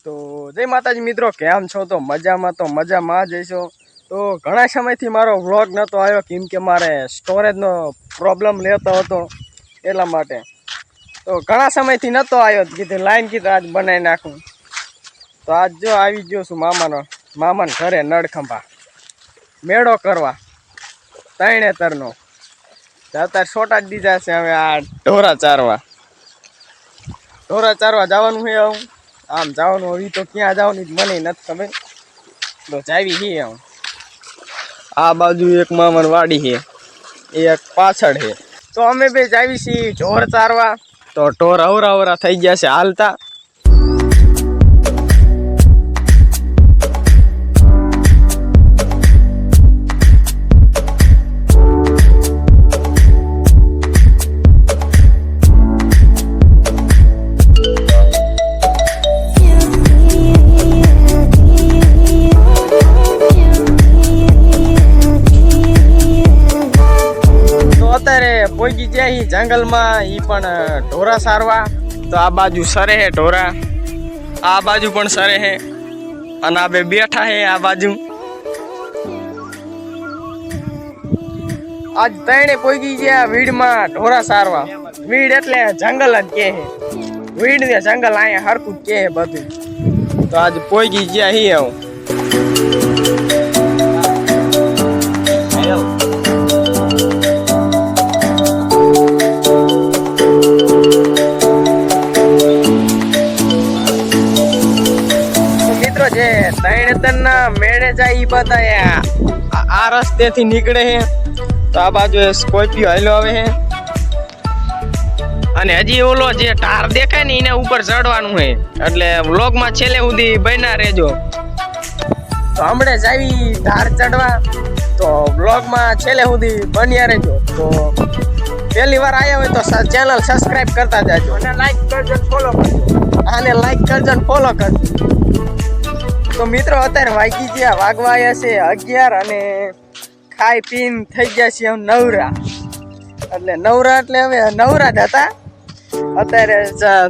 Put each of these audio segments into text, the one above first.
તો જય માતાજી મિત્રો, કેમ છો? તો મજામાં જઈશો. તો ઘણા સમયથી મારો વ્લોગ નહોતો આવ્યો, કેમ કે મારે સ્ટોરેજનો પ્રોબ્લેમ લેતો હતો એટલા માટે. તો ઘણા સમયથી નહોતો આવ્યો, કીધું લાઈન કીધું આજ બનાવી નાખું. તો આજ જો આવી ગયો છું મામાને ઘરે નળખંભા મેળો કરવા તરણેતરનો. અત્યારે છોટા જ દીધા છે. હવે આ ઢોરા ચારવા જવાનું છે. આમ જવાનું હવે તો ક્યાં જવાનું મને નથી ખબર. તો જાવી છે આમ આ બાજુ એક મામન વાડી છે, એક પાછળ છે. તો અમે બે જાવી છીએ ઢોર ચારવા. તો ઢોર અવરા થઈ ગયા છે હાલતા. પોગી જાય જંગલમાં ઈ પણ ઢોરા સારવા. તો આ બાજુ સરે હે ઢોરા, આ બાજુ પણ સરે હે, અને આ બે બેઠા હે આ બાજુ. આજ ત્રણે પોગી ગયા વીડમાં ઢોરા સારવા. વીડ એટલે જંગલ જ કે હે, વીડ ને જંગલ અહીંયા હરખું જ કે હે બધું. તો આજ પોગી ગયા હી હું. જે તરણેતરના મેળે જાય ઈ બધા આ રસ્તેથી નીકળે છે. તો આ બાજુ સ્કોર્પિયો હાલ્યો આવે છે, અને હજી ઓલો જે ટાર દેખાય ને એને ઉપર ચડવાનું છે. એટલે વ્લોગમાં છેલ્લે સુધી બન્યા રહેજો. તો હમણે જાવી ધાર ચડવા, તો વ્લોગમાં છેલ્લે સુધી બન્યા રહેજો. તો પહેલી વાર આવ્યા હોય તો ચેનલ સબસ્ક્રાઇબ કરતા જાજો, અને લાઈક કરજો, ફોલો કરજો. આને લાઈક કરજો ને ફોલો કરજો. તો મિત્રો અત્યારે વાગવા આવ્યા છે 11, અને ખાઈ પીને થઈ ગયા છે નવરા. એટલે હવે નવરા જ હતા. અત્યારે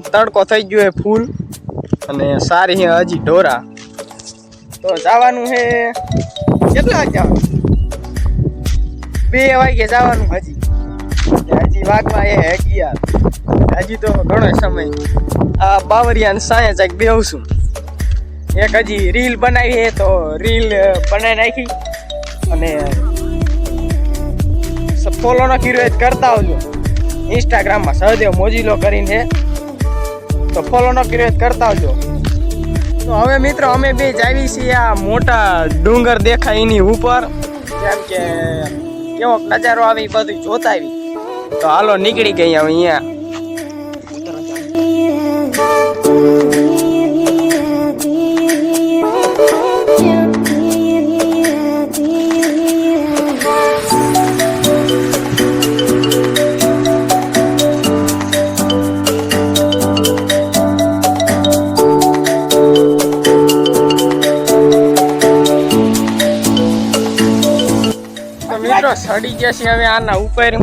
તડકો થઈ ગયો છે ફૂલ, અને સારી છે હજી ઢોરા. તો જવાનું છે કેટલા વાગે જવાનું? 2 વાગે જવાનું. હજી વાગવા એ 11. હજી તો ઘણો સમય. આ બાવરિયાને સાંજે જાય બેહું છું. એક હજી રીલ બનાવી છે, તો રીલ બનાવી નાખી. અને ફોલો ન કર્યો કરતા આવજો ઇન્સ્ટાગ્રામમાં, સહદેવ મોજીલો કરીને છે. તો ફોલો ન કર્યો કરતા આવજો. તો હવે મિત્રો અમે બે જાવી છીએ આ મોટા ડુંગર દેખાય એની ઉપર, જેમ કે કેવો નજારો આવે એ બધું જોતા આવી. તો હાલો નીકળી ગઈ હવે અહીંયા. મિત્રો સડી ગયા છે હવે આના ઉપર.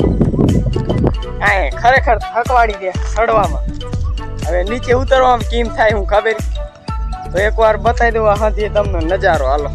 ખરેખર થકવાડી દે સડવામાં. હવે નીચે ઉતરવામાં કેમ થાય હું ખબર. તો એકવાર બતાવી દઉં હાથી તમને નજારો. હાલો.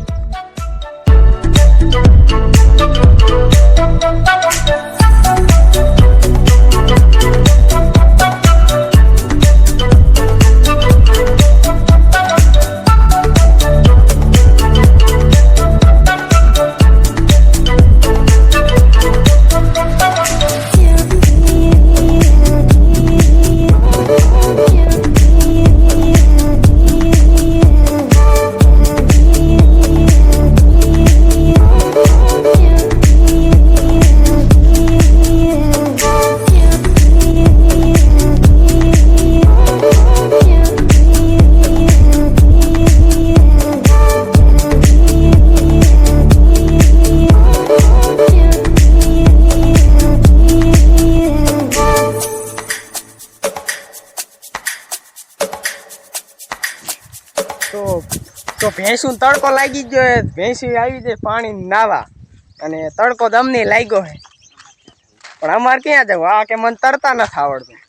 તો ભેંસું તડકો લાગી ગયો. ભેંસી આવી જાય પાણી નાવા, અને તડકો દમને લાગ્યો છે. પણ અમારે ક્યાં જવું? આ કે મને તરતા નથી આવડતું.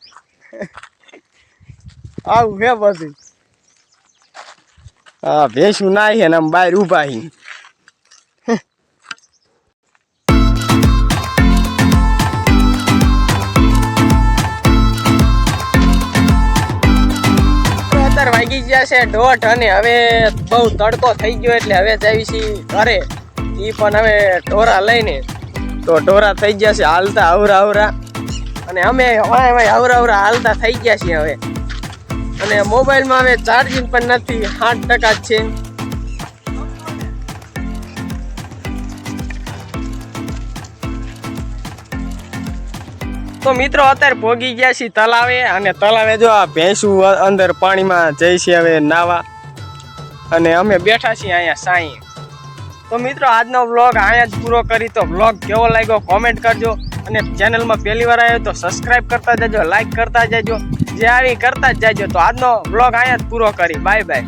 આવું હે બધું. હા ભેંસું નાહી ને આમ બહાર ઊભા હી. અત્યારે વાગી ગયા છે 1:30 અને હવે બહુ તડકો થઈ ગયો એટલે હવે જાવી છીએ ઘરે. ઈ પણ હવે ઢોરા લઈને તો ઢોરા થઈ ગયા છે હાલતા અવરા અને અમે અવરા હાલતા થઈ ગયા છીએ હવે. અને મોબાઈલમાં હવે ચાર્જિંગ પણ નથી, 8% જ છે. તો મિત્રો અત્યારે ભોગી ગયા છીએ તલાવે અને તલાવે જો આ ભેંસું અંદર પાણીમાં જઈ છે હવે નાવા અને અમે બેઠા છીએ અહીંયા સાંઈ. તો મિત્રો આજનો વ્લોગ અહીંયા જ પૂરો કરી. તો વ્લોગ કેવો લાગ્યો કોમેન્ટ કરજો અને ચેનલમાં પહેલી વાર આવ્યો તો સબસ્ક્રાઇબ કરતા જજો, લાઈક કરતા જજો, જે આવી કરતા જ જાજો. તો આજનો વ્લોગ અહીંયા જ પૂરો કરી. Bye bye.